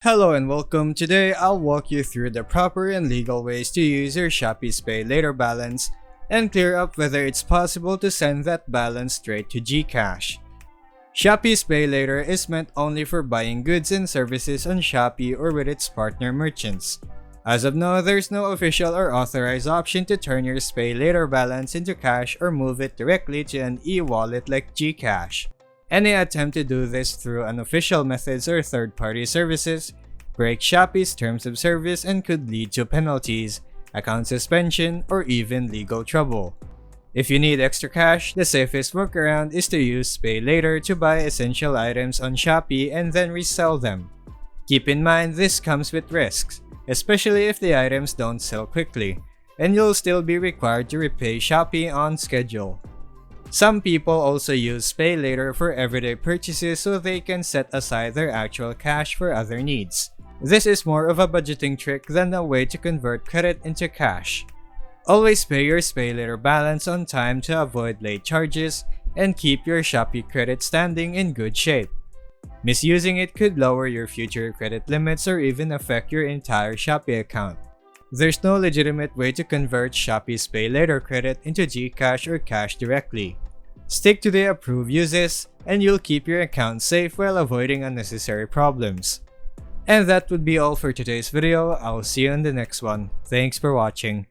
Hello and welcome. Today I'll walk you through the proper and legal ways to use your Shopee SPAYLATER balance and clear up whether it's possible to send that balance straight to GCASH. Shopee SPAYLATER is meant only for buying goods and services on Shopee or with its partner merchants. As of now, there's no official or authorized option to turn your SPAYLATER balance into cash or move it directly to an e-wallet like GCASH. Any attempt to do this through unofficial methods or third-party services breaks Shopee's terms of service and could lead to penalties, account suspension, or even legal trouble. If you need extra cash, the safest workaround is to use SPAYLATER to buy essential items on Shopee and then resell them. Keep in mind this comes with risks, especially if the items don't sell quickly, and you'll still be required to repay Shopee on schedule. Some people also use SPAYLATER for everyday purchases so they can set aside their actual cash for other needs. This is more of a budgeting trick than a way to convert credit into cash. Always pay your SPAYLATER balance on time to avoid late charges and keep your Shopee credit standing in good shape. Misusing it could lower your future credit limits or even affect your entire Shopee account. There's no legitimate way to convert Shopee SPAYLATER credit into GCash or cash directly. Stick to the approved uses, and you'll keep your account safe while avoiding unnecessary problems. And that would be all for today's video. I'll see you in the next one. Thanks for watching.